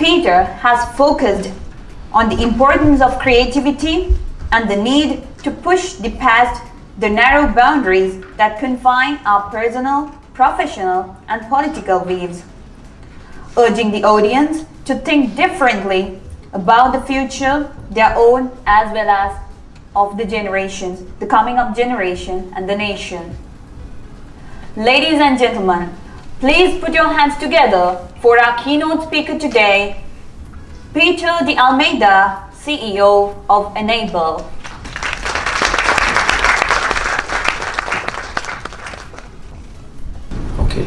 Peter has focused on the importance of creativity and the need to push past the narrow boundaries that confine our personal, professional, and political views, urging the audience to think differently about the future, their own as well as of the generations, the coming up generation and the nation. Ladies and gentlemen, please put your hands together for our keynote speaker today, Peter de Almeida, CEO of Enable. Okay.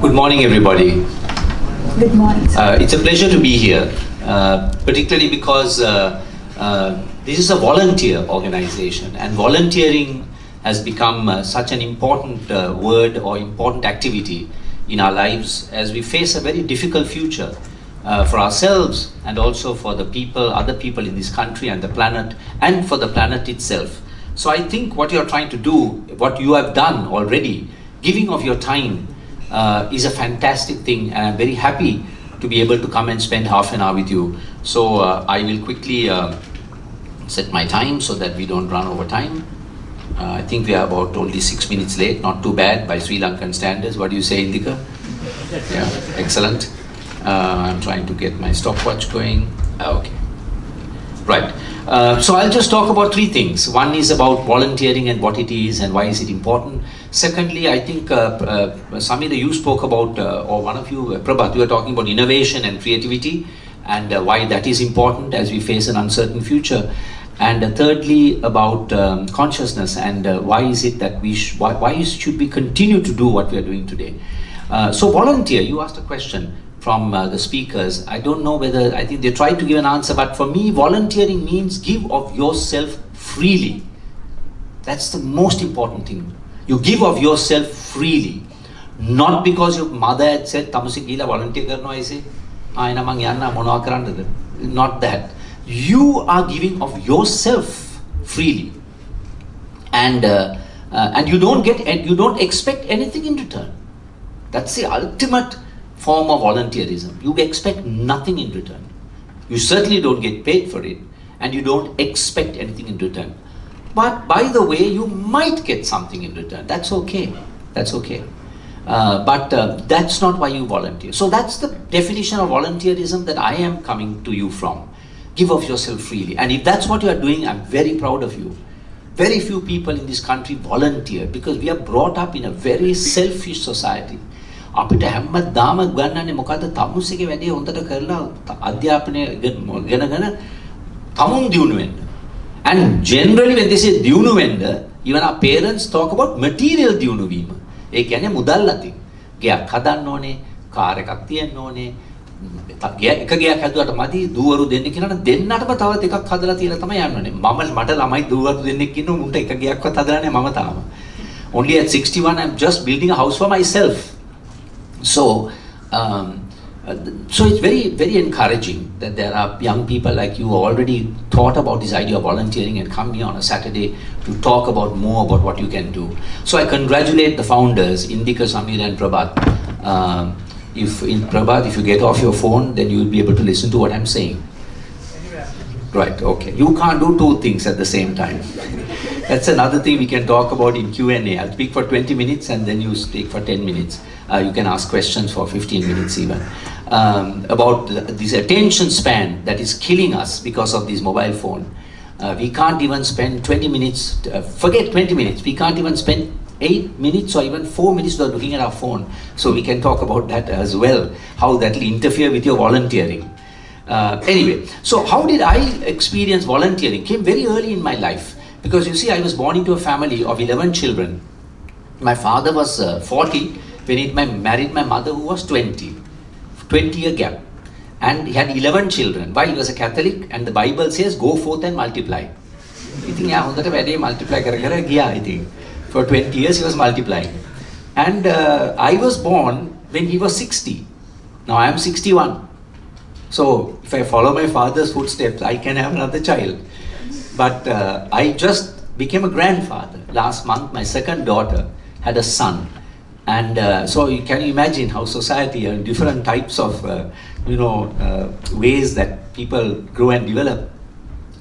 Good morning, everybody. Good morning, sir. It's a pleasure to be here, particularly because this is a volunteer organization, and volunteering has become such an important word or important activity in our lives as we face a very difficult future for ourselves and also for the people, other people in this country and the planet, and for the planet itself. So I think what you're trying to do, what you have done already, giving of your time is a fantastic thing, and I'm very happy to be able to come and spend half an hour with you. So I will quickly set my time so that we don't run over time. I think we are about only 6 minutes late, not too bad by Sri Lankan standards. What do you say, Indika? Yeah, excellent. I'm trying to get my stopwatch going. Okay. Right. So I'll just talk about three things. One is about volunteering and what it is and why is it important. Secondly, I think Samira, you spoke about, or one of you, Prabhat, you were talking about innovation and creativity and why that is important as we face an uncertain future. And thirdly, about consciousness and why is it that why should we continue to do what we are doing today? So volunteer, you asked a question from the speakers. I don't know whether, I think they tried to give an answer, but for me, volunteering means give of yourself freely. That's the most important thing. You give of yourself freely. Not because your mother had said, "Tamusik gila volunteer karno aise." Not that. You are giving of yourself freely. And you don't expect anything in return. That's the ultimate form of volunteerism. You expect nothing in return. You certainly don't get paid for it, and you don't expect anything in return. But by the way, you might get something in return. That's okay. That's okay. But that's not why you volunteer. So that's the definition of volunteerism that I am coming to you from. Give of yourself freely. And if that's what you are doing, I'm very proud of you. Very few people in this country volunteer because we are brought up in a very selfish society. අපිට හැමදාම ගන්නන්නේ මොකද්ද? තමුසේගේ වැඩේ හොඳට කරලා අධ්‍යාපනය ගෙනගෙන තමුන් දියුණු වෙන්න. And generally when they say දියුණු වෙන්න, even our parents talk about material දියුණු වීම. ඒ කියන්නේ මුදල් අතින්. ගයක් හදන්න ඕනේ, කාර් එකක් තියෙන්න ඕනේ. එක ගයක් හදුවට මදි දුවරු දෙන්න කියනනම් දෙන්නටම තවත් එකක් හදලා තියලා තමයි යන්න ඕනේ. මට ළමයි දුවරු දෙන්නෙක් ඉන්නවා මුන්ට එක ගයක්වත් හදලා නැහැ මම තාම. Only at 61 I'm just building a house for myself. So it's very, very encouraging that there are young people like you who already thought about this idea of volunteering and come here on a Saturday to talk about more about what you can do. So I congratulate the founders, Indika, Samira and Prabhat. Prabhat, if you get off your phone, then you will be able to listen to what I'm saying. Right, okay. You can't do two things at the same time. That's another thing we can talk about in Q&A. I'll speak for 20 minutes and then you speak for 10 minutes. You can ask questions for 15 minutes even. About this attention span that is killing us because of this mobile phone. We can't even spend 20 minutes, forget 20 minutes, we can't even spend 8 minutes or even 4 minutes without looking at our phone. So we can talk about that as well, how that will interfere with your volunteering. Anyway, so how did I experience volunteering? It came very early in my life. Because you see, I was born into a family of 11 children. My father was 40 when he married my mother who was 20. 20-year gap. And he had 11 children. Why? He was a Catholic and the Bible says, go forth and multiply. I think, multiply I think. For 20 years he was multiplying. And I was born when he was 60. Now I am 61. So if I follow my father's footsteps, I can have another child. But I just became a grandfather. Last month, my second daughter had a son. And so you can imagine how society and different types of ways that people grow and develop.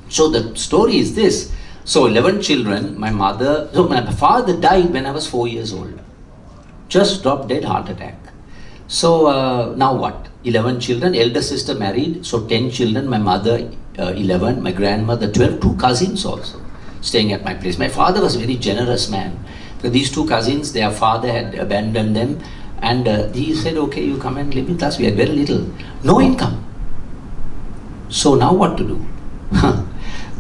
So the story is this. So 11 children, my father died when I was 4 years old. Just dropped dead, heart attack. So now what? 11 children, elder sister married, so 10 children, my mother 11, my grandmother 12, 2 cousins also staying at my place. My father was a very generous man. So these 2 cousins, their father had abandoned them, and he said, okay, you come and live with us. We had very little, no income. So now what to do?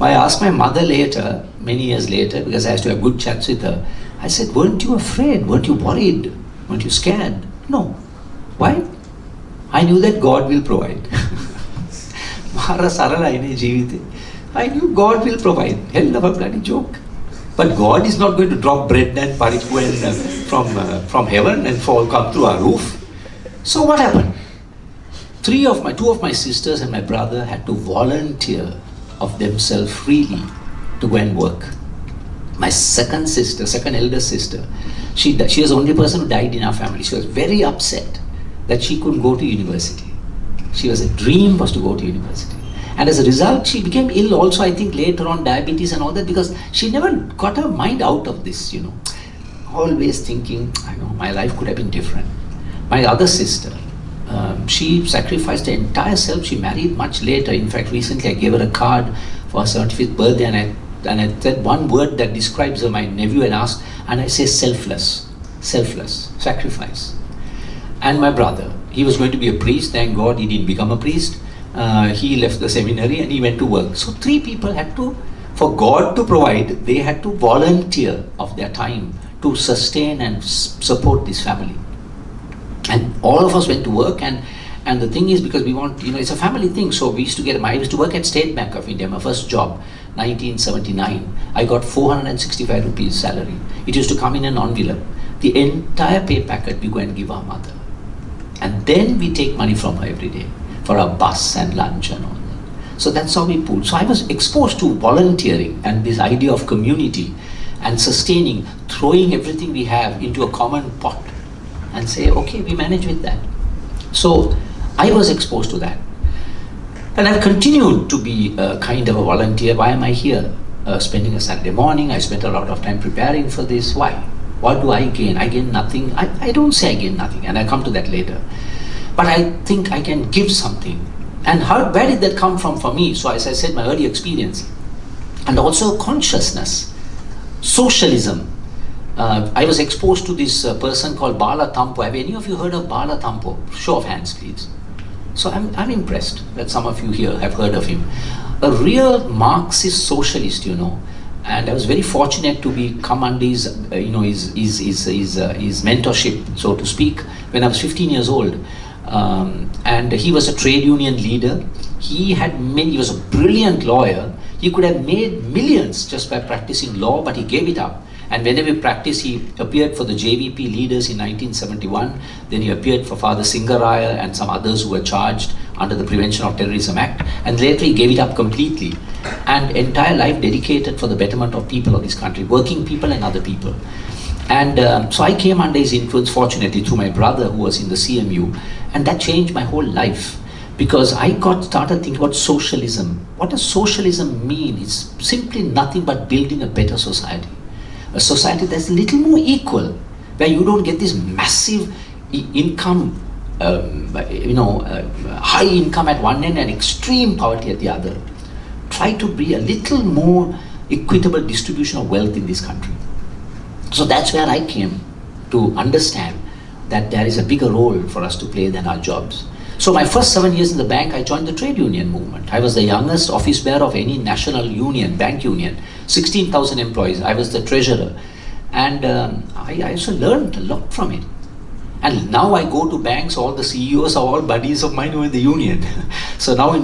I asked my mother later, many years later, because I used to have good chats with her. I said, weren't you afraid? Weren't you worried? Weren't you scared? No. Why? I knew that God will provide. I knew God will provide. Hell of a bloody joke. But God is not going to drop bread and paripu from heaven and come through our roof. So what happened? 2 of my sisters and my brother had to volunteer of themselves freely to go and work. My second elder sister, she was the only person who died in our family. She was very upset that she couldn't go to university. A dream was to go to university. And as a result, she became ill also, I think later on, diabetes and all that, because she never got her mind out of this, Always thinking, I know, my life could have been different. My other sister, she sacrificed her entire self. She married much later. In fact, recently I gave her a card for her 75th birthday, and I said one word that describes her. My nephew had asked, and I say selfless, sacrifice. And my brother, he was going to be a priest. Thank God he didn't become a priest. He left the seminary and he went to work. So 3 people had to, for God to provide, they had to volunteer of their time to sustain and support this family. And all of us went to work, and the thing is, because we want, it's a family thing, so I used to work at State Bank of India, my first job, 1979. I got 465 rupees salary. It used to come in an envelope. The entire pay packet we go and give our mother. And then we take money from her every day for our bus and lunch and all that. So that's how we pulled. So I was exposed to volunteering and this idea of community and sustaining, throwing everything we have into a common pot and say, okay, we manage with that. So I was exposed to that. And I've continued to be a kind of a volunteer. Why am I here? Spending a Saturday morning, I spent a lot of time preparing for this. Why? What do I gain? I gain nothing. I don't say I gain nothing, and I'll come to that later. But I think I can give something. And where did that come from for me? So as I said, my early experience. And also consciousness, socialism. I was exposed to this person called Bala Thampo. Have any of you heard of Bala Thampo? Show of hands, please. So I'm impressed that some of you here have heard of him. A real Marxist socialist, And I was very fortunate to come under his mentorship, so to speak, when I was 15 years old. And he was a trade union leader. He was a brilliant lawyer. He could have made millions just by practicing law, but he gave it up. And whenever he practiced, he appeared for the JVP leaders in 1971. Then he appeared for Father Singaraya and some others who were charged under the Prevention of Terrorism Act. And later he gave it up completely. And entire life dedicated for the betterment of people of this country, working people and other people. And so I came under his influence, fortunately, through my brother who was in the CMU. And that changed my whole life. Because I started thinking about socialism. What does socialism mean? It's simply nothing but building a better society. A society that's a little more equal, where you don't get this massive income, high income at one end and extreme poverty at the other. Try to be a little more equitable distribution of wealth in this country. So that's where I came to understand that there is a bigger role for us to play than our jobs. So my first 7 years in the bank, I joined the trade union movement. I was the youngest office bearer of any national union, bank union, 16,000 employees. I was the treasurer. And I also learned a lot from it. And now I go to banks, all the CEOs are all buddies of mine who are in the union. So now in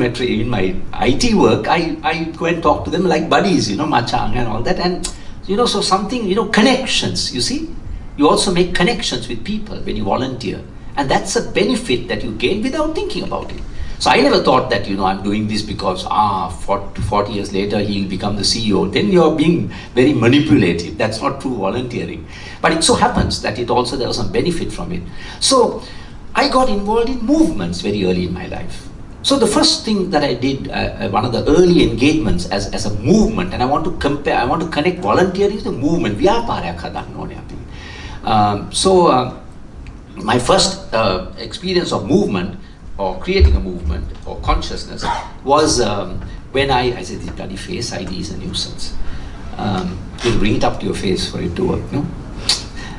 my IT work, I go and talk to them like buddies, Machang and all that. And, so something, connections, you see. You also make connections with people when you volunteer. And that's a benefit that you gain without thinking about it. So I never thought that, I'm doing this because 40 years later he'll become the CEO. Then you're being very manipulative. That's not true volunteering. But it so happens that there was some benefit from it. So I got involved in movements very early in my life. So the first thing that I did, one of the early engagements as a movement, and I want to connect volunteering to the movement. My first experience of movement, or creating a movement, or consciousness, was when I said, this bloody face ID is a nuisance. You'll bring it up to your face for it to work, no?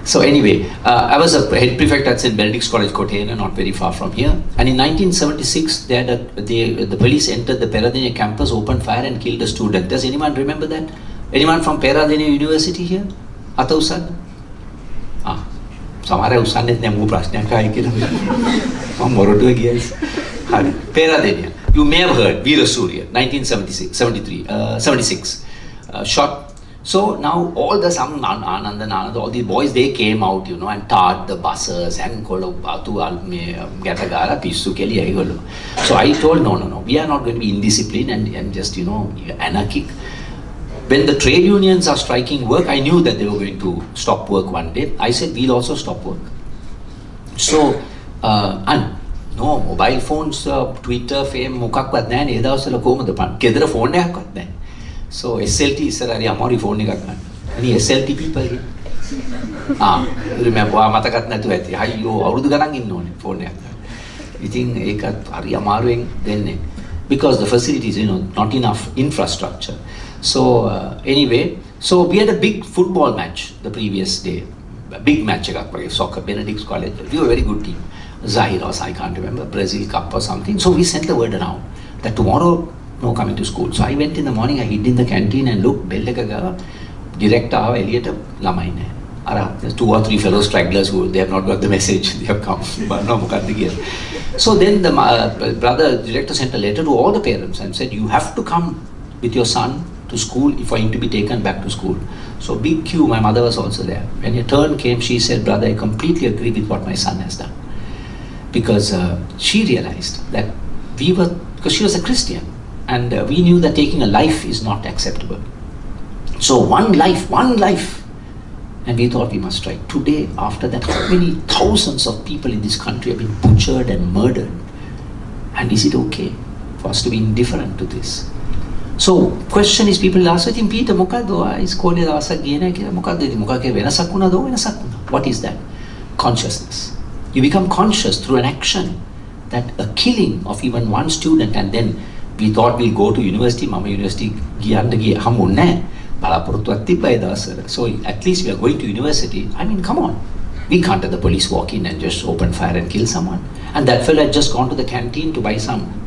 So anyway, I was a head prefect at St. Benedict's College, Kotena, not very far from here. And in 1976, the police entered the Peradeniya campus, opened fire and killed a student. Does anyone remember that? Anyone from Peradeniya University here? Ata usad? Samara usannet ne mu prashnak hai kila. Mam morotu giyas. Hari. Peradeniya. You may have heard Veera Surya, 76. Shot. So now all the Anand, all the boys, they came out, and tarred the buses and So I told, no, we are not going to be indisciplined and just, anarchic. When the trade unions are striking work, I knew that they were going to stop work one day. I said, we'll also stop work. So, and no mobile phones, Twitter, fame, mukakවත් නැහැ නේ. ඒ දවස්වල කොහමද ගෙදර phone එකක්වත් නැහැ. So SLT ඉස්සරහරි අමාරු phone එකක් ගන්න. Any SLT people here? remember මතකත් නැතුව ඇති. අයියෝ අවුරුදු ගණන් ඉන්න ඕනේ ෆෝන් එකක් ගන්න. ඉතින් ඒකත් හරි අමාරුවෙන් දෙන්නේ. Because the facilities, not enough infrastructure. So anyway, so we had a big football match the previous day. A big match එකක් වගේ soccer, Benedict's College. We were a very good team. Zahiros, I can't remember, Brazil Cup or something. So we sent the word around that tomorrow no coming to school. So I went in the morning, I hid in the canteen and looked, bell එක ගාව direct ආව එළියට ළමයි නැහැ. අර there's 2 or 3 fellow stragglers who they have not got the message, they have come. No මොකක්ද කියලා. So then the director sent a letter to all the parents and said, you have to come with your son to school for him to be taken back to school. So big queue, my mother was also there. When your turn came, she said, brother, I completely agree with what my son has done. Because she realized that because she was a Christian, and we knew that taking a life is not acceptable. So one life, and we thought we must strike. Today, after that, how many thousands of people in this country have been butchered and murdered? And is it okay for us to be indifferent to this? So, question is, people ask, I think, Peter, මොකද්ද ඉස්කෝලේ දවසක් ගියේ නැහැ කියලා. මොකද්ද ඉතින් මොකක්ද වෙනසක් වුණාද? වෙනසක් වුණා. What is that? Consciousness. You become conscious through an action that a killing of even one student, and then we thought we'll go to university. Mama university ගියන්න ගියේ හම්බුනේ නැහැ. බලාපොරොත්තුවක් තිබ්බා ඒ දවස්වල. So at least we are going to university. I mean, come on. We can't let the police walk in and just open fire and kill someone. And that fellow had just gone to the canteen to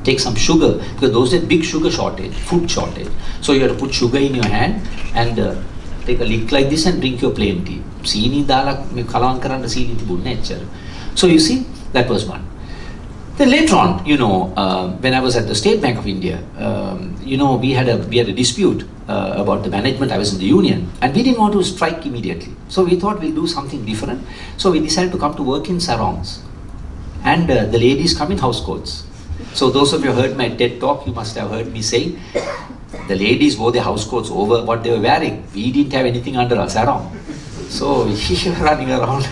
take some sugar, because those days big sugar shortage, food shortage. So you have to put sugar in your hand and take a lick like this and drink your plain tea. සීනි දාලා මේ කලවම් කරන්න සීනි තිබුණේ නැහැ. So you see, that was one. Then later on, when I was at the State Bank of India, we had a dispute about the management. I was in the union, and we didn't want to strike immediately. So we thought we'll do something different. So we decided to come to work in sarongs, and the ladies come in house coats. So those of you who heard my TED talk, you must have heard me saying, the ladies wore their house coats over what they were wearing. We didn't have anything under our sarong. So we were running around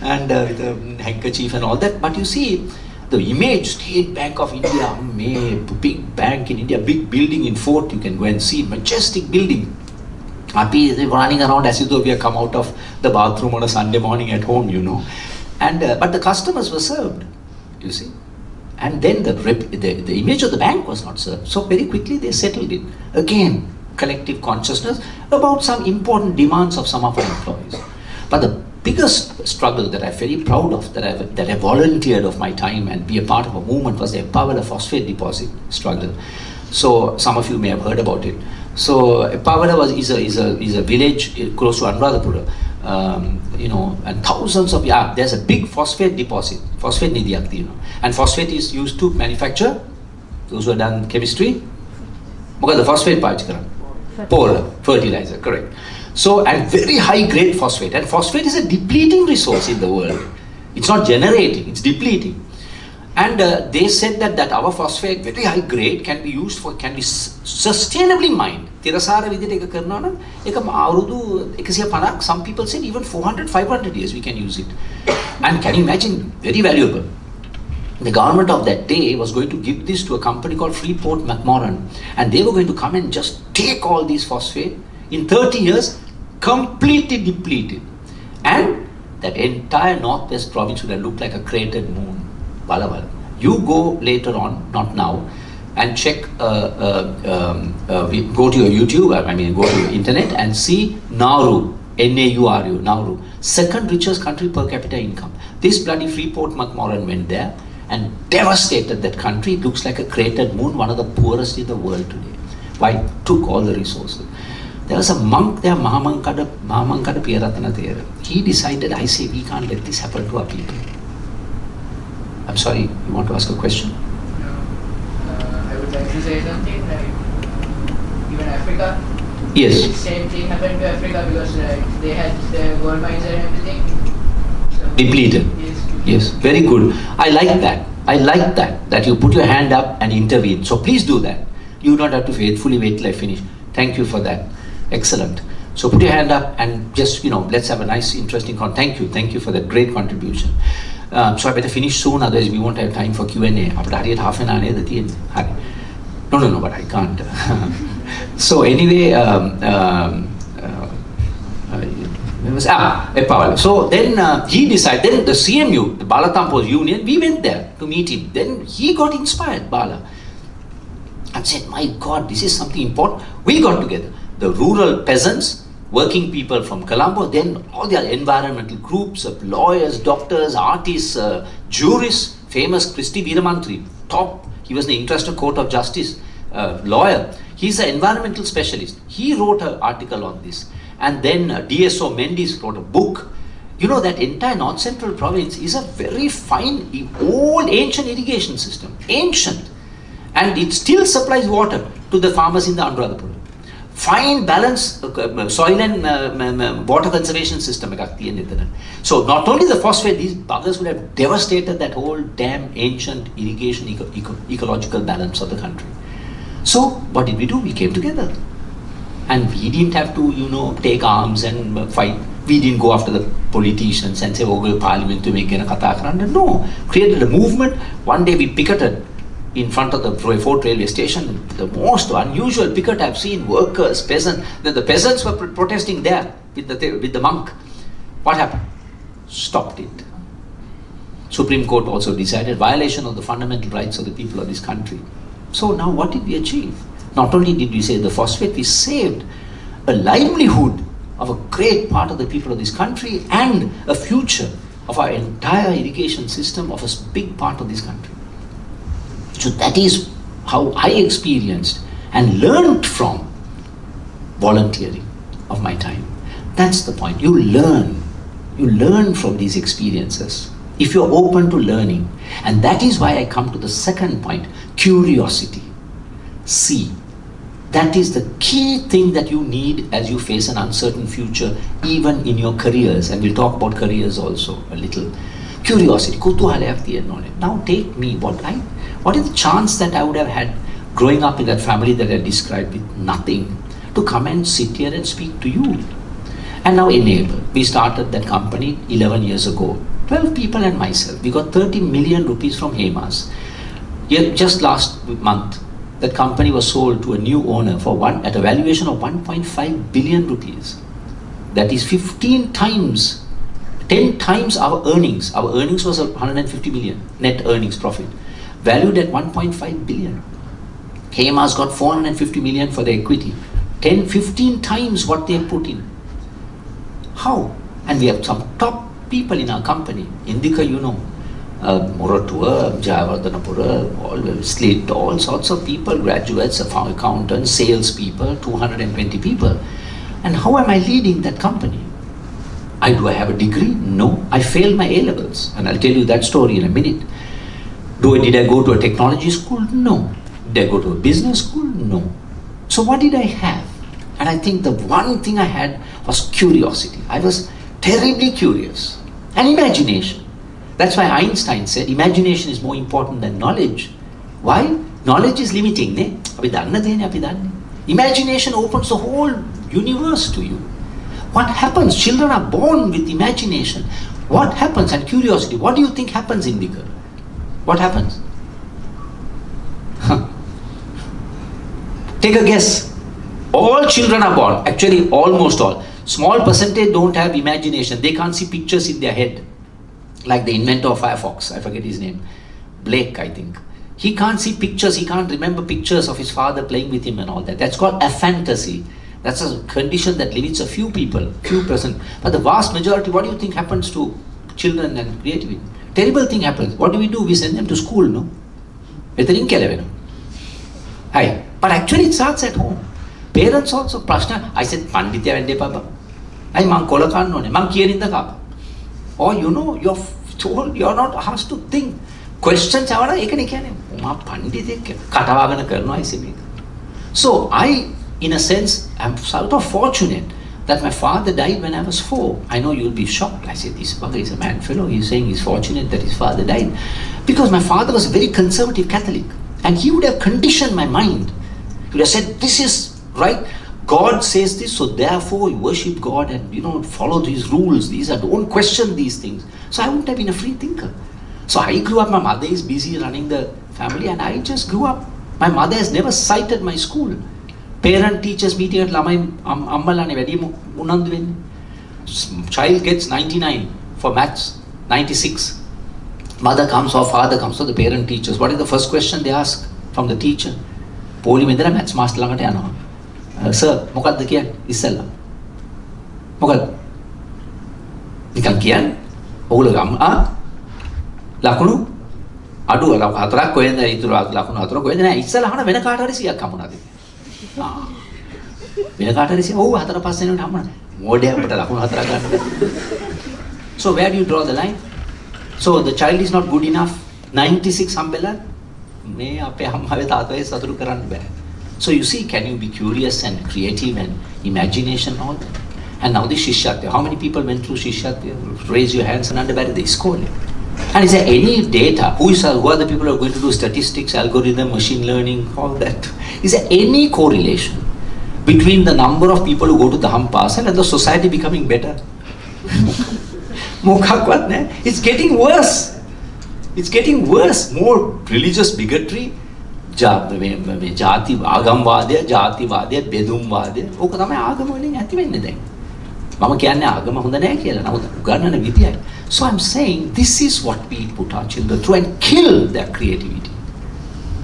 and with a handkerchief and all that. But you see, the image, State Bank of India, big bank in India, big building in Fort, you can go and see, majestic building. They were running around as if though we had come out of the bathroom on a Sunday morning at home, And but the customers were served, you see. And then the image of the bank was not served. So very quickly they settled it. Again, collective consciousness about some important demands of some of our employees. But the biggest struggle that I'm very proud of, that I volunteered of my time and be a part of a movement, was the Empower phosphate deposit struggle. So some of you may have heard about it. So Empower is a village close to Anuradhapura, and thousands of there's a big phosphate deposit, phosphate nidyak, and phosphate is used to manufacture. Those who have done chemistry, the phosphate polar fertilizer, correct. So, and very high grade phosphate, and phosphate is a depleting resource in the world. It's not generating, it's depleting. And they said that our phosphate, very high grade, can be used for, can be sustainably mined. තිරසාර විදිහට එක කරනවා නම් ඒක අවුරුදු 150ක්, some people said even 400, 500 years we can use it. And can you imagine, very valuable. The government of that day was going to give this to a company called Freeport McMoran, and they were going to come and just take all these phosphate in 30 years, completely depleted. And that entire northwest province would have looked like a cratered moon. Balaval. You go later on, not now, and check, go to your YouTube, I mean go to your internet and see Nauru, N-A-U-R-U, Nauru, second richest country per capita income. This bloody Freeport McMoran went there and devastated that country. It looks like a cratered moon, one of the poorest in the world today. Why? Took all the resources. There was a monk there, Mahamankada Piyaratana there. He decided, I say, we can't let this happen to our people. I'm sorry, you want to ask a question? No. I would like to say something like, even Africa. Yes. Same thing happened to Africa because like they had their gold mines and everything. So Depleted. Yes, very good. I like that. I like that you put your hand up and intervene. So please do that. You don't have to faithfully wait till I finish. Thank you for that. Excellent. So put your hand up and just, let's have a nice, interesting Thank you for that great contribution. So I better finish soon, otherwise we won't have time for Q&A. After half an hour, no, but I can't. So anyway, so then he decided, then the CMU, the Balatampo's union, we went there to meet him. Then he got inspired, Bala, and said, my God, this is something important. We got together, the rural peasants, working people from Colombo, then all the environmental groups of lawyers, doctors, artists, jurists, famous Christy Veeramantri, top, he was the International Court of Justice lawyer. He's an environmental specialist. He wrote an article on this. And then DSO Mendes wrote a book. That entire North Central province is a very fine, old, ancient irrigation system. Ancient. And it still supplies water to the farmers in the Anuradhapura. Fine balance soil and water conservation system. So not only the phosphate, these buggers would have devastated that whole damn ancient irrigation ecological balance of the country. So what did we do? We came together. And we didn't have to, take arms and fight. We didn't go after the politicians and say, oh, we'll parliament to make a kata karanda. No, created a movement. One day we picketed in front of the Fort railway station, the most unusual picket I've seen, workers, peasants. The peasants were protesting there with the monk. What happened? Stopped it. Supreme Court also decided violation of the fundamental rights of the people of this country. So now what did we achieve? Not only did we save the phosphate, we saved a livelihood of a great part of the people of this country and a future of our entire irrigation system of a big part of this country. So that is how I experienced and learned from volunteering of my time. That's the point. You learn from these experiences if you're open to learning. And that is why I come to the second point, curiosity. See, that is the key thing that you need as you face an uncertain future, even in your careers. And we'll talk about careers also a little. Curiosity, now take me, what is the chance that I would have had growing up in that family that I described with nothing to come and sit here and speak to you? And now Enable, we started that company 11 years ago, 12 people and myself. We got 30 million rupees from Hemas. Yet just last month, that company was sold to a new owner for at a valuation of 1.5 billion rupees. That is 15 times, 10 times our earnings. Our earnings was 150 million, net earnings profit, valued at 1.5 billion. Hemas got 450 million for the equity, 15 times what they put in. How? And we have some top people in our company. Indika, Muratua, Jayavardhanapura, Slate, all sorts of people, graduates, accountants, sales people, 220 people. And how am I leading that company? Do I have a degree? No. I failed my A-levels. And I'll tell you that story in a minute. Did I go to a technology school? No. Did I go to a business school? No. So what did I have? And I think the one thing I had was curiosity. I was terribly curious. And imagination. That's why Einstein said imagination is more important than knowledge. Why? Knowledge is limiting. Ne? Imagination opens the whole universe to you. What happens? Children are born with imagination. What happens? And curiosity. What do you think happens, Indika? What happens? Take a guess. All children are born. Actually, almost all. Small percentage don't have imagination. They can't see pictures in their head. Like the inventor of Firefox. I forget his name. Blake, I think. He can't see pictures. He can't remember pictures of his father playing with him and all that. That's called aphantasy. That's a condition that limits a few people, few percent. But the vast majority, what do you think happens to children and creativity? Terrible thing happens. What do? We send them to school, no? Hi. But actually it starts at home. Parents also, Prashna, I said, Panditya Vende Papa. I man kola kanone, man kiyaninda kapa. Or you know, you're told, you're not asked to think. Questions are ekane kyane. Ma Panditya katawagana karno I say. So I, in a sense, am sort of fortunate that my father died when I was 4. I know you'll be shocked. I said, this bugger is a mad fellow. He's saying he's fortunate that his father died. Because my father was a very conservative Catholic. And he would have conditioned my mind. He would have said, this is right. God says this, so therefore you worship God and follow these rules. Don't question these things. So I wouldn't have been a free thinker. So I grew up, my mother is busy running the family and I just grew up. My mother has never cited my school. Parent teachers meeting at lamai ammalane wedi unandu wenni. Child gets 99 for maths, 96. Mother comes or father comes, so the parent teachers. What is the first question they ask from the teacher? Poli medera maths master ළඟට යනවා. Sir, මොකක්ද කියන්නේ? ඉස්සෙල්ලා. මොකක්ද? නිකන් කියන්නේ. ඔගොල්ලෝ ලකුණු අඩුව හතරක් කොහෙන්ද ඉතුරු ලකුණු හතර කොහෙන්ද නෑ ඉස්සෙල්ලා අහන වෙන කාට හරි 100ක් හම්බුණාද? වෙන කාට හරි 100 ඔව් හතර පස් වෙනකොට හම්බුණා. මොඩේ අපිට ලකුණු හතරක් ගන්න. So where do you draw the line? So the child is not good enough. 96 hambela me ape hammawe taatawe saturu karanna bෑ. So you see, can you be curious and creative and imagination all that? And now the Shishyatya. How many people went through Shishyatya? Raise your hands and under the school. And is there any data? Who are the people who are going to do statistics, algorithm, machine learning, all that? Is there any correlation between the number of people who go to the Dhampasal and the society becoming better? It's getting worse. It's getting worse. More religious bigotry. ජාති ආගම්වාදය ජාතිවාදය බෙදුම්වාදය ඕක තමයි ආගම වලින් ඇති වෙන්නේ දැන් මම කියන්නේ ආගම හොඳ නැහැ කියලා නමුත් උගන්වන විදියයි. So I'm saying this is what we put our children through and kill their creativity.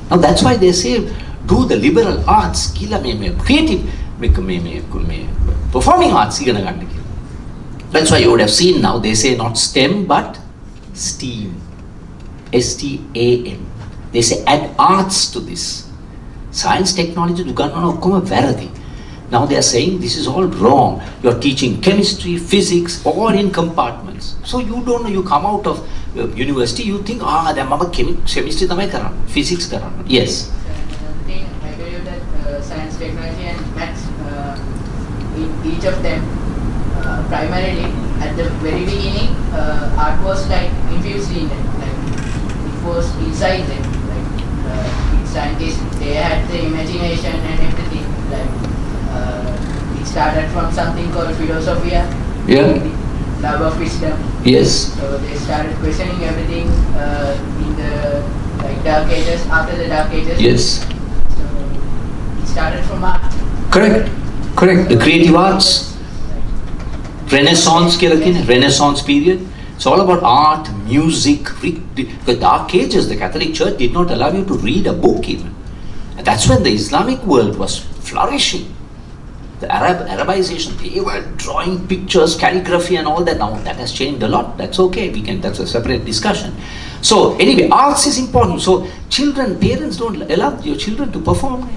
Now that's why they say do the liberal arts කියලා මේ creative මේ performing arts ඉගෙන ගන්න කියලා. That's why you would have seen now they say not STEM but STEAM. STAM. They say add arts to this. Science, technology, now they are saying this is all wrong. You are teaching chemistry, physics, all in compartments. So you don't know, you come out of university, you think, chemistry, physics. Yes. I believe that science, technology and maths, in each of them, primarily, at the very beginning, art was like infused in them. It was inside them. Scientists, they had the imagination and everything. It started from something called philosophia. Yeah. Love of wisdom. Yes. So they started questioning everything in the dark ages. After the dark ages. Yes. So it started from art. Correct. The creative arts. Renaissance period. It's all about art, music. The dark ages, the Catholic Church did not allow you to read a book even. And that's when the Islamic world was flourishing. The Arabization, they were drawing pictures, calligraphy and all that. Now that has changed a lot. That's okay. That's a separate discussion. So anyway, arts is important. So parents don't allow your children to perform.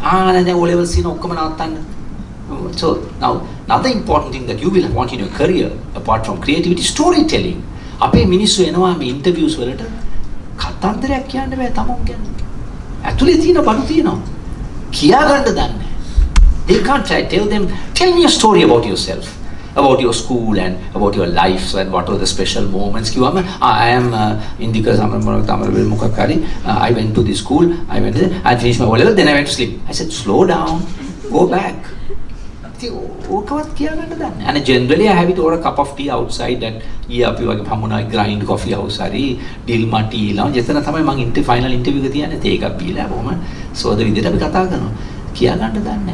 So now another important thing that you will want in your career, apart from creativity, storytelling. අපේ මිනිස්සු එනවා මේ interviews වලට කතන්දරයක් කියන්න බෑ තමන් ගැන. ඇතුලේ තියෙන බඩු තියෙනවා. කියා ගන්න දන්නේ. They can't tell them, tell me a story about yourself. about your school and about your life and what were the special moments. I am Indika Mukakari. I went to the school. I finished my O-level. Then I went to sleep. I said, slow down, go back. And generally I have it over a cup of tea outside that grind coffee house dilma tea final interview so the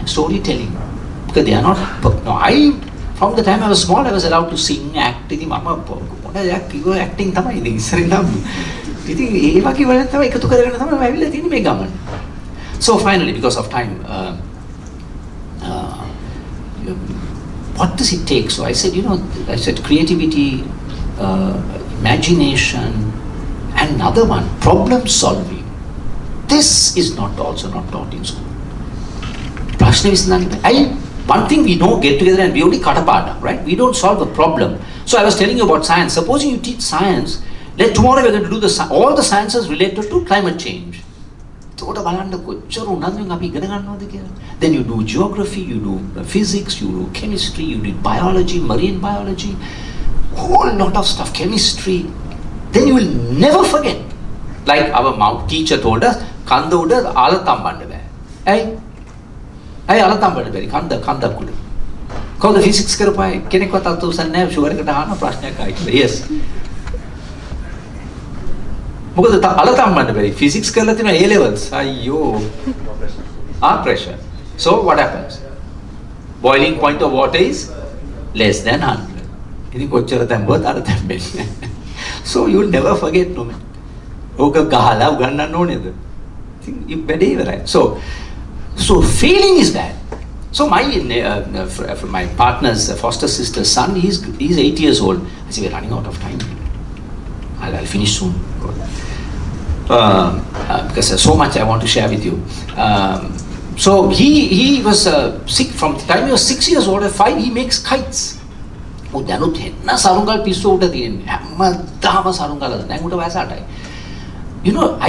storytelling, because they are not from the time I was small I was allowed to sing, act. Acting so finally, because of time, what does it take? So I said, creativity, imagination, and another one, problem solving. This is not taught in school. One thing we don't get together and we only cut apart, right? We don't solve a problem. So I was telling you about science. Supposing you teach science, tomorrow we're going to do all the sciences related to climate change. Then you do geography, you do physics, you do chemistry, you do biology, marine biology, whole lot of stuff, chemistry. Then you will never forget. Like our teacher told us, Kanda uda alatam bandave. Hey, alatam bandave, Kanda kudu. Call the physics karpai, kenekwa tatu sanne sugar kata hana prashna kai. Yes. Because the physics A levels, pressure. So what happens? Boiling point of water is less than 100. So you will never forget. So failing is bad. So my partner's foster sister's son, he's 8 years old. I said, we're running out of time. I'll finish soon. Because there's so much I want to share with you. So he was sick from the time he was 6 years old. At 5, he makes kites. I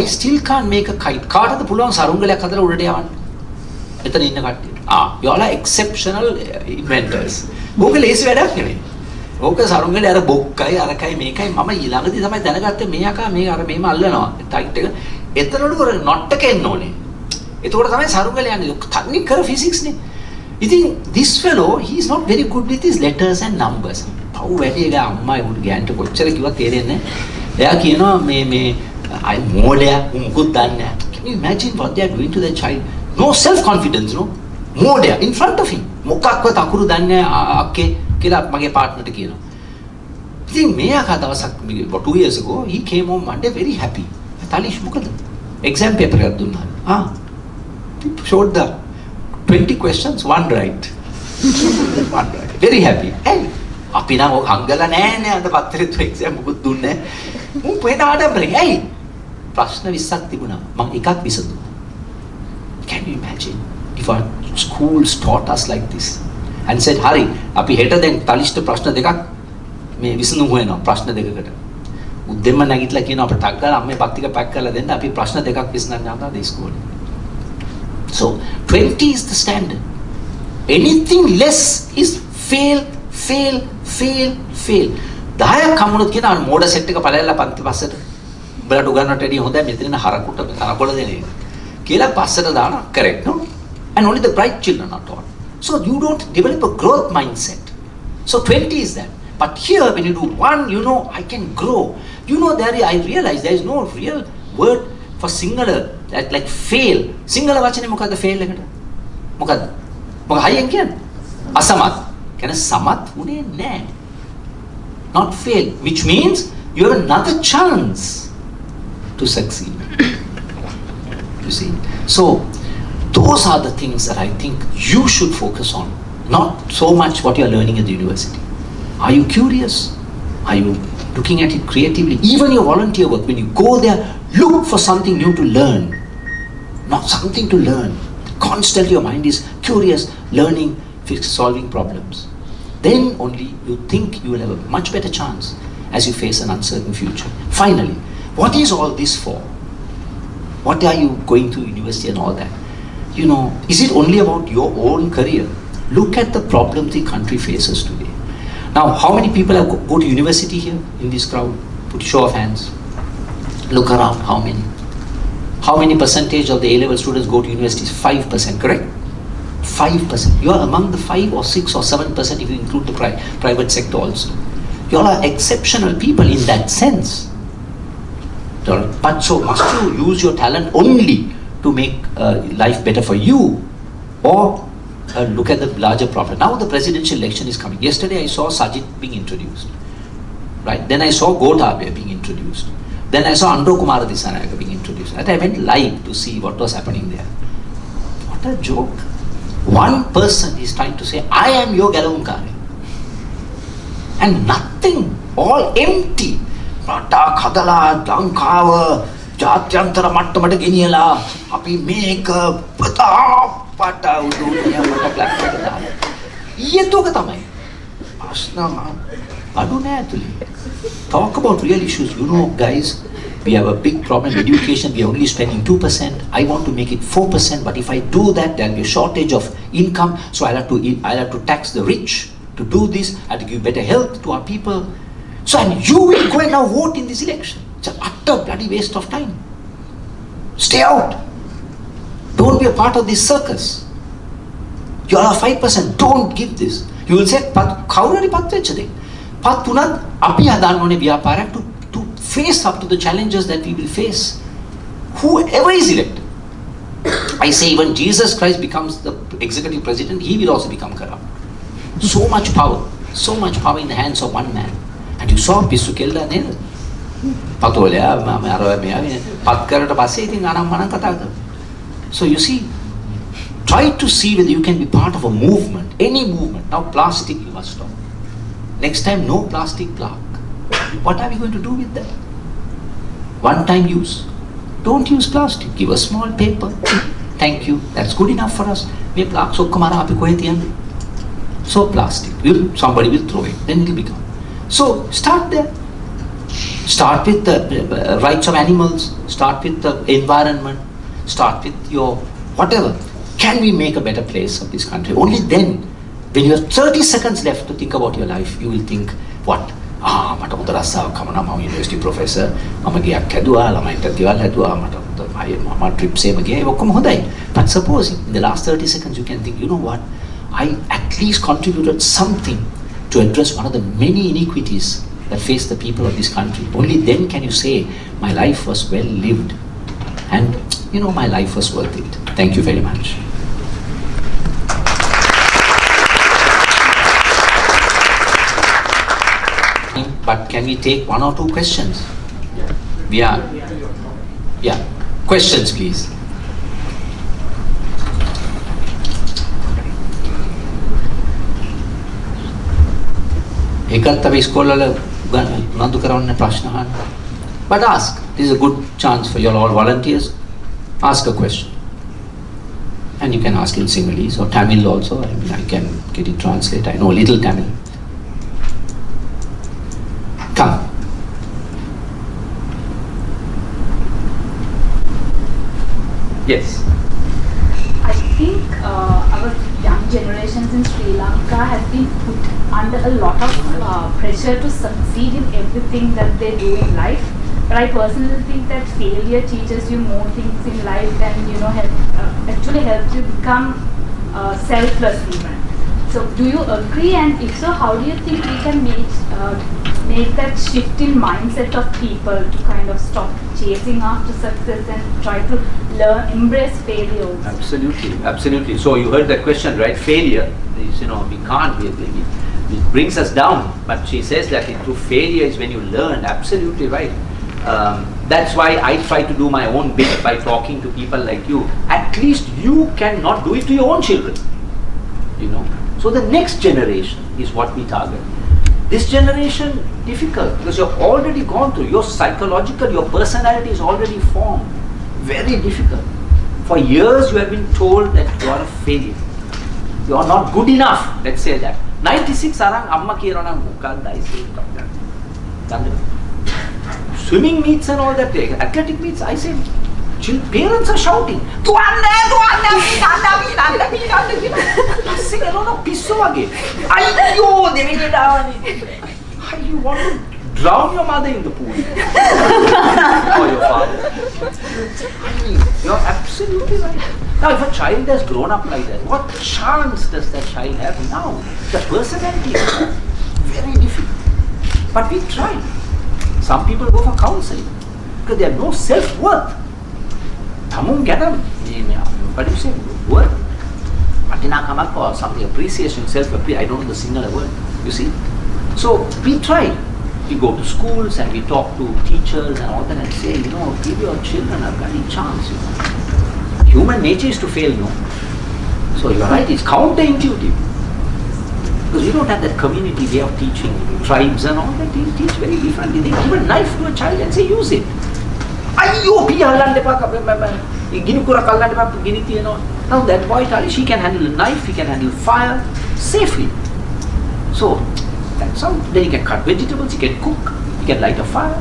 still can't make a kite. You all are exceptional inventors. ඕක සරුංගලේ අර බොක්කයි අරකයි මේකයි මම ඊළඟදී තමයි දැනගත්තේ මේක මේ අර මේම අල්ලනවා ටයිට් එක එතනලු අර නොට් එක එන්න ඕනේ එතකොට තමයි සරුංගලේ යන්නේ තන්නේ කර ෆිසික්ස් නේ ඉතින් this fellow he is not very good with his letters and numbers පව් වැඩි එක අම්මා උඩ ගෑන්ට කොච්චර කිව්වත් තේරෙන්නේ නැහැ එයා කියනවා මේ I මොඩයා මුකුත් දන්නේ නැහැ can you imagine what they are doing to the child no self confidence no මොඩයා in front of him මොකක්වත් අකුරු දන්නේ නැහැ අක්කේ කියලා මගේ පාර්ට්නර්ට කියනවා. ඉතින් මෙයා දවසක් 2 years ago he came home one day very happy. තලිෂ් මොකද? exam paper එකක් දුන්නා. showed the 20 questions one right. One right. Very happy. Hey, අපි නම් ඔක හංගලා නෑනේ අද පත්‍රෙත් exam මොකුත් දුන්නේ නැහැ. මම පොේට ආඩම්බරෙන්. hey, ප්‍රශ්න 20ක් තිබුණා. මම එකක් විසඳුවා. Can you imagine if our schools taught us like this? And said, Hari, අපි හෙට දැන් තලිෂ්ට ප්‍රශ්න දෙකක් මේ විසඳුම් හොයනවා ප්‍රශ්න දෙකකට. උදෙම්ම නැගිටලා කියනවා අපිට ටක් ගාලා අම්මේ පත්තික පැක් කරලා දෙන්න අපි ප්‍රශ්න දෙකක් විසඳන්න යනවා ඉස්කෝලේ. So 20 is the standard. Anything less is fail. 10ක් කමුණුත් කියන අර මෝඩ සෙට් එක පළයලා පන්ති පස්සට. උඹලට උගන්නට වැඩිය හොඳයි මෙතන හරකුට කරකොල දෙන එක. කියලා පස්සට දානවා correct no? And only the bright children are taught. So you don't develop a growth mindset. So 20 is that. But here when you do 1, you know I can grow. You know I realize there is no real word for singular that like fail. Singular වචනේ මොකද්ද fail එකට? මොකද්ද? මොකද හයියෙන් කියන්නේ? අසමත්. කියන්නේ සමත් උනේ නැහැ. Not fail, which means you have another chance to succeed. You see? So those are the things that I think you should focus on, not so much what you are learning at the university. Are you curious? Are you looking at it creatively? Even your volunteer work, when you go there, look for something new to learn, not something to learn. Constantly your mind is curious, learning, solving problems. Then only you think you will have a much better chance as you face an uncertain future. Finally, what is all this for? What are you going to university and all that? You know, is it only about your own career? Look at the problems the country faces today. Now, how many people have go to university here in this crowd? Put show of hands. Look around, how many? How many percentage of the A-level students go to universities? 5%, correct? 5%. You are among the 5 or 6 or 7% if you include the private sector also. You all are exceptional people in that sense. But so must you use your talent only to make life better for you, or look at the larger problem? Now the presidential election is coming. Yesterday I saw Sajid being introduced, right? Then I saw Gotabaya being introduced. Then I saw Andro Kumara Dissanayaka being introduced. And I went live to see what was happening there. What a joke. One person is trying to say, I am your Galumkare. And nothing, all empty. Rata Khadala, Lankava, Jatyantara Mattamata Giniyala, Happy Maker, Pata, Pata, Udunya, Pata, Black Pata. Yeto Katamai. Asna, Adunatuli. Talk about real issues. You know, guys, we have a big problem in education. We are only spending 2%. I want to make it 4%. But if I do that, there will be a shortage of income. So I'll have to tax the rich to do this. I have to give better health to our people. So, and you will go and now vote in this election. It's an utter bloody waste of time. Stay out. Don't be a part of this circus. You are 5%. Don't give this. You will say, "Kaurari patvechade." Patunat api hadanone vyapara to face up to the challenges that we will face. Whoever is elected. I say even Jesus Christ becomes the executive president, he will also become corrupt. So much power in the hands of one man. And you saw Pisukelda neda. Patolya, patkarata passe itin anam manan kata karana. So you see, try to see whether you can be part of a movement, any movement. Now plastic you must stop. Next time no plastic plaque. What are we going to do with that? One time use. Don't use plastic. Give a small paper. Thank you. That's good enough for us. Me plaque so kamara api kohe tiyan. So plastic. Somebody will throw it. Then it will become. So start there. Start with the rights of animals. Start with the environment. Start with your whatever. Can we make a better place of this country? Only then, when you have 30 seconds left to think about your life, you will think, what? Mata muda rasa kamana ma university professor, mama giyak kadua, lama interview hadua, mama trip se magiya, okkom hodai. But suppose in the last 30 seconds you can think, you know what? I at least contributed something to address one of the many iniquities that face the people of this country. Only then can you say, my life was well lived. And, you know, my life was worth it. Thank you very much. But can we take one or two questions? Yeah. Questions, please. But ask. This is a good chance for you all volunteers. Ask a question. And you can ask in Sinhalese or Tamil also. I mean, I can get it translated. I know a little Tamil. Come. Yes. I think our young generations in Sri Lanka has been put under a lot of pressure to succeed in everything that they do in life. But I personally think that failure teaches you more things in life than, you know, actually helps you become selfless even. So do you agree, and if so, how do you think we can make that shift in mindset of people to kind of stop chasing after success and try to embrace failure also? Absolutely. So you heard that question, right? Failure is, you know, it brings us down. But she says that through failure is when you learn. Absolutely right. That's why I try to do my own bit by talking to people like you. At least you cannot do it to your own children, you know. So the next generation is what we target. This generation, difficult, because you've already gone through, your psychological, your personality is already formed. Very difficult. For years you have been told that you are a failure. You are not good enough, let's say that. 96 arang amma kirana mukadda is swimming meets and all that, athletic meets, I say, parents are shouting, I say, I don't know, piss පිස්සෝ වගේ. අයියෝ දෙවෙනි දාවනේ. You want to drown your mother in the pool. Or your father. I mean, you're absolutely right. Now, if a child has grown up like that, what chance does that child have now? The personality is very difficult. But we try. Some people go for counseling because they have no self-worth. Tamun ගැන what do you say? Worth. වටිනාකමක් or something, appreciation, self-appreciation. I don't know the singular word. You see? So we try. We go to schools and we talk to teachers and all that and say, give your children a bloody chance. Human nature is to fail, no? So you're right, it's counterintuitive. Because we don't have that community way of teaching, tribes and all that. They teach very differently. They give a knife to a child and say, use it. Ayyo, now that boy, she can handle a knife, he can handle fire safely. So that's how. Then he can cut vegetables, he can cook, he can light a fire.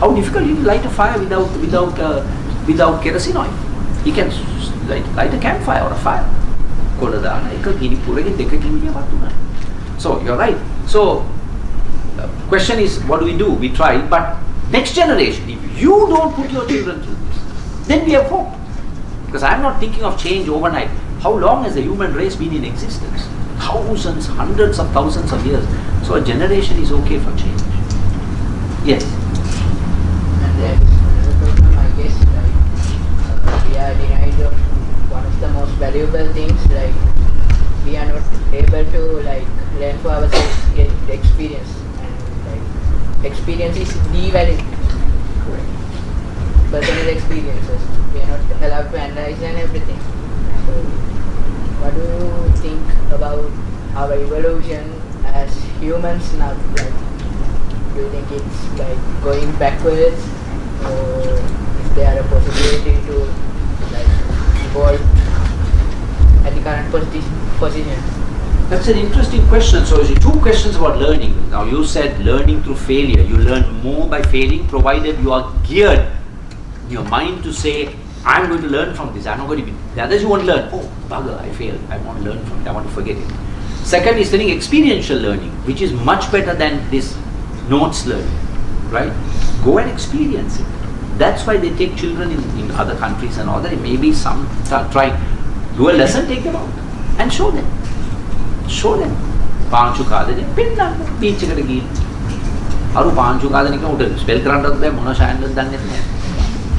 How difficult is it to light a fire without kerosene oil? He can light a campfire or a fire. So you're right. So question is, what do? We try, but next generation, if you don't put your children through this, then we have hope. Because I'm not thinking of change overnight. How long has the human race been in existence? Thousands, hundreds of thousands of years. So a generation is okay for change. Yes. And then another problem, I guess, we are denied of one of the most valuable things. Like we are not able to learn for ourselves, get experience, and experience is devalued. Personal experiences. We are not allowed to analyze and everything. So, what do you think about our evolution as humans now? Do you think it's going backwards, or is there a possibility to evolve at the current position? That's an interesting question. So, you see, two questions about learning. Now, you said learning through failure. You learn more by failing, provided you are geared your mind to say, I'm going to learn from this. I'm not going to be. The others you won't learn. Oh, bugger, I failed. I won't learn from it. I want to forget it. Second is learning experiential learning, which is much better than this notes learning, right? Go and experience it. That's why they take children in other countries and all that. Maybe some try, do a lesson, take them out and show them. Show them. පාංචු කාදනේ පෙන්නන්න beach එකට ගිහින්. අර පාංචු කාදනේ කියන උඩ spell කරන්නත් බෑ මොන ෂයින්ලස් දන්නේ නැහැ.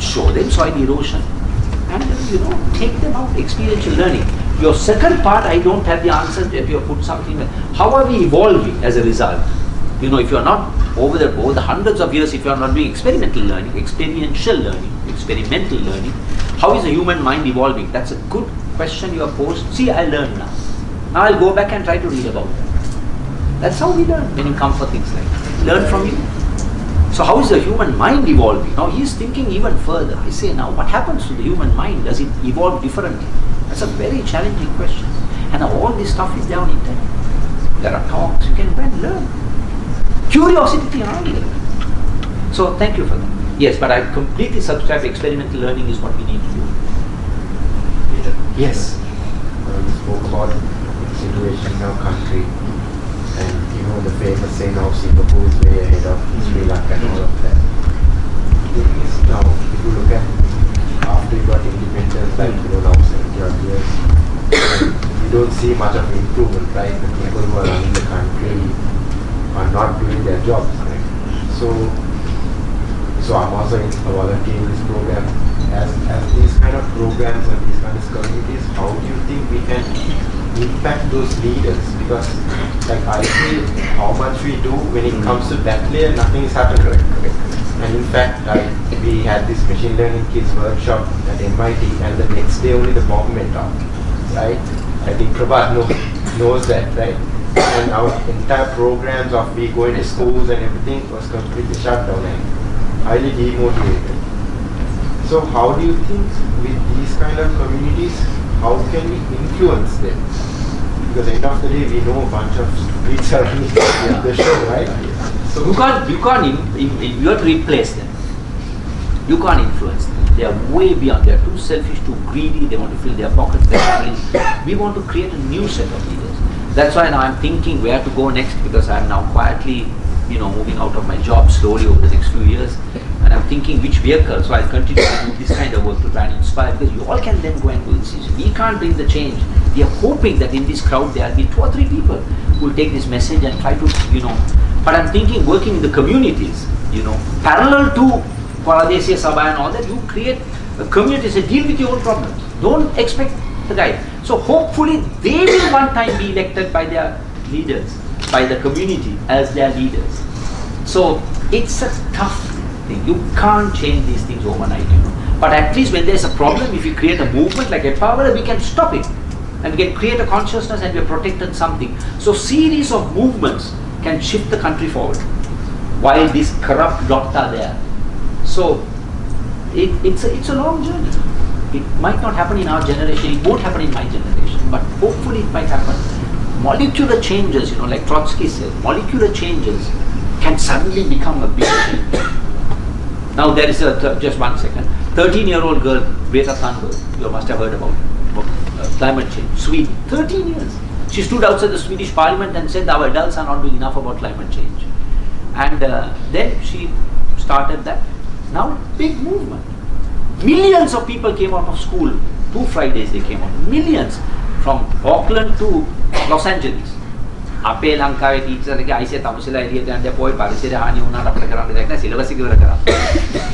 Show them soil erosion and take them out, experiential learning. Your second part, I don't have the answer. If you put something, how are we evolving as a result? If you are not over the hundreds of years, if you are not doing experimental learning, experiential learning, experimental learning, how is the human mind evolving? That's a good question you have posed. See, I learn now. Now I'll go back and try to read about that. That's how we learn when you come for things like that. Learn from you. So how is the human mind evolving? Now he is thinking even further. I say now, what happens to the human mind? Does it evolve differently? That's a very challenging question. And all this stuff is there on internet. There are talks, you can go and learn. Curiosity around it. So thank you for that. Yes, but I completely subscribe. Experimental learning is what we need to do. Yes. You spoke about the situation in our country, and the famous saying of Singapore is way ahead of Sri Lanka and all of that. The thing is now, if you look at after you got independence, now 70 odd years, you don't see much of improvement, right? The people who are running the country are not doing their jobs, right? So I'm also in a volunteer in this program. As these kind of programs and these kind of communities, how do you think we can impact those leaders? Because I feel how much we do when it comes to that layer, nothing is happening. Correct. And in fact, we had this machine learning kids workshop at MIT, and the next day only the bomb went off, right? I think Prabhat knows that, right? And our entire programs of we going to schools and everything was completely shut down and highly demotivated. So how do you think with these kind of communities, how can we influence them? Because at the end of the day, we know a bunch of streets are running the show, right? So you have to replace them. You can't influence them. They are way beyond. They are too selfish, too greedy. They want to fill their pockets, their families. We want to create a new set of leaders. That's why now I'm thinking where to go next, because I'm now quietly, moving out of my job slowly over the next few years, and I'm thinking which vehicle. So I'll continue to do this kind of work to try and inspire, because you all can then go and do this. We can't bring the change. We are hoping that in this crowd there will be 2 or 3 people who will take this message and try to, But I'm thinking working in the communities, parallel to Paradesiya Sabha and all that, you create a community, say deal with your own problems. Don't expect the guy. So hopefully they will one time be elected by their leaders, by the community as their leaders. So it's a tough thing. You can't change these things overnight, But at least when there's a problem, if you create a movement like Empower, we can stop it. And we can create a consciousness and we have protected something. So series of movements can shift the country forward while these corrupt lot are there. So it's a long journey. It might not happen in our generation, it won't happen in my generation, but hopefully it might happen. Molecular changes, like Trotsky said, molecular changes can suddenly become a big change. Now there is just 1 second, 13-year-old girl, Greta Thunberg, you must have heard about climate change, Sweden, 13 years. She stood outside the Swedish parliament and said our adults are not doing enough about climate change. And then she started that, now big movement. Millions of people came out of school, 2 Fridays they came out, millions, from Auckland to Los Angeles. අපේ ලංකාවේ ටීචර්ගේ අයිසිය තමුසලා එළියට යන්න පොයි පරිසරය හානි වුණාට අපිට කරන්න දෙයක් නැහැ සිලබස් එක ඉවර කරා.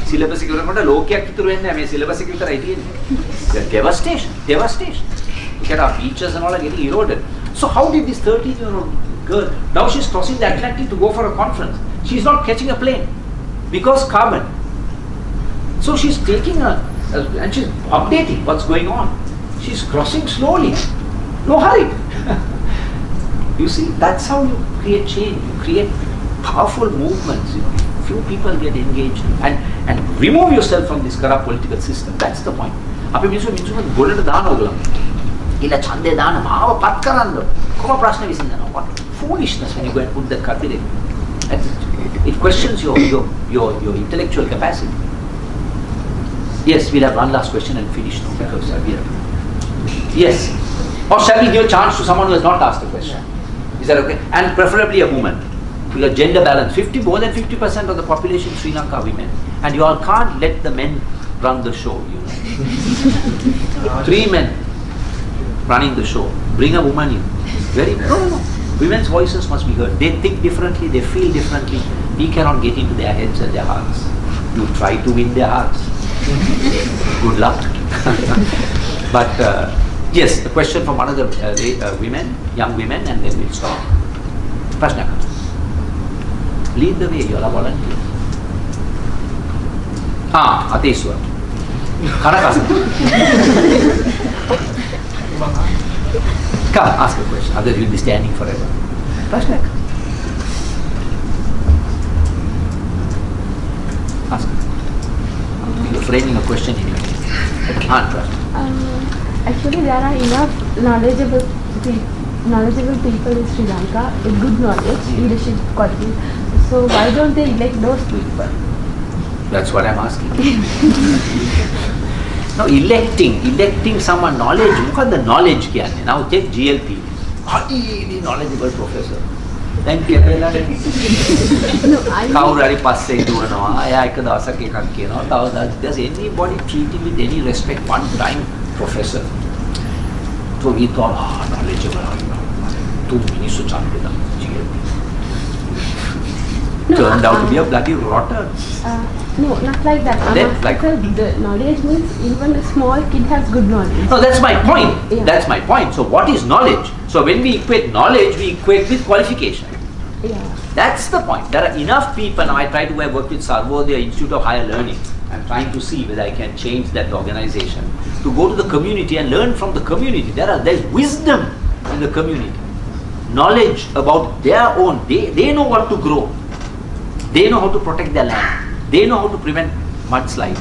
සිලබස් එක ඉවරනකොට ලෝකයක් ඉතුරු වෙන්නේ නැහැ මේ සිලබස් එක විතරයි තියෙන්නේ. Devastation. Look at our beaches and all are getting eroded. So how did this 13-year-old girl, now she's crossing the Atlantic to go for a conference. She's not catching a plane because carbon. So she's taking and she's updating what's going on. She's crossing slowly. No hurry. You see, that's how you create change. You create powerful movements. Few people get engaged and remove yourself from this corrupt political system. That's the point. අපි මිනිස්සු ගොඩට දාන ඕගොල්ලෝ. ඊළ ඡන්දේ දාන මාව පත් කරන්න. කොහොම ප්‍රශ්න විසඳනවා? What foolishness when you go and put that card in. It questions your intellectual capacity. Yes, we'll have one last question and finish now because we have. Yes. Or shall we give a chance to someone who has not asked a question? Is that okay? And preferably a woman. Because gender balance, more than 50% of the population in Sri Lanka are women. And you all can't let the men run the show, 3 men running the show. Bring a woman in. No. Women's voices must be heard. They think differently, they feel differently. We cannot get into their heads and their hearts. You try to win their hearts. Good luck. But yes, a question from one of the young women, and then we'll stop. Prashna. Lead the way, you are a volunteer. Ateswa. Kanakasa. Come, ask a question, otherwise you'll be standing forever. Prashna. Ask. You're framing a question in your head. Actually, there are enough knowledgeable people in Sri Lanka with good knowledge, leadership qualities. So why don't they elect those people? That's what I'm asking. Now, electing someone knowledge. Look at the knowledge. Now take GLP. Highly knowledgeable professor. Then does anybody treat him with any respect? One time professor. So we thought, knowledgeable. 2 minutes to GLP. Turned out to be a bloody rotter. No, not like that. The knowledge means even a small kid has good knowledge. No, that's my point. Yeah. That's my point. So what is knowledge? So when we equate knowledge, we equate with qualification. Yeah. That's the point. There are enough people. Now I try to work with Sarvodaya Institute of Higher Learning. I'm trying to see whether I can change that organization to go to the community and learn from the community. There's wisdom in the community. Knowledge about their own. They know what to grow. They know how to protect their land. They know how to prevent mudslide.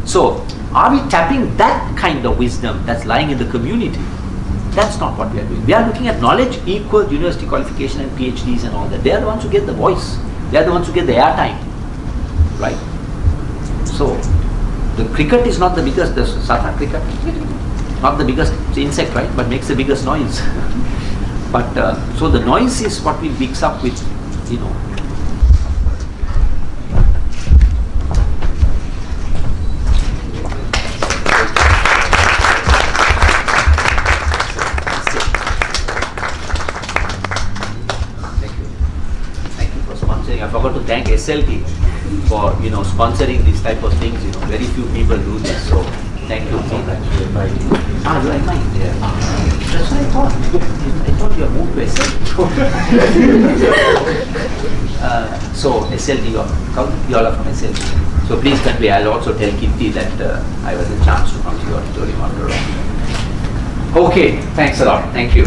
So, are we tapping that kind of wisdom that's lying in the community? That's not what we are doing. We are looking at knowledge equals university qualification and PhDs and all that. They are the ones who get the voice. They are the ones who get the airtime. Right? So, the cricket is not the biggest, the Satha cricket, not the biggest insect, right? But makes the biggest noise. But so the noise is what we mix up with, you know. Thank you for sponsoring. I forgot to thank SLT for, you know, sponsoring these type of things. You know, very few people do this. So thank you for that. You like mine? Yeah. That's what I thought. I thought you moved to SLT. So SLT, you all are from SLT. So please convey. I'll also tell Kitty that I was a chance to come to your auditorium after all. Okay. Thanks a lot. Thank you.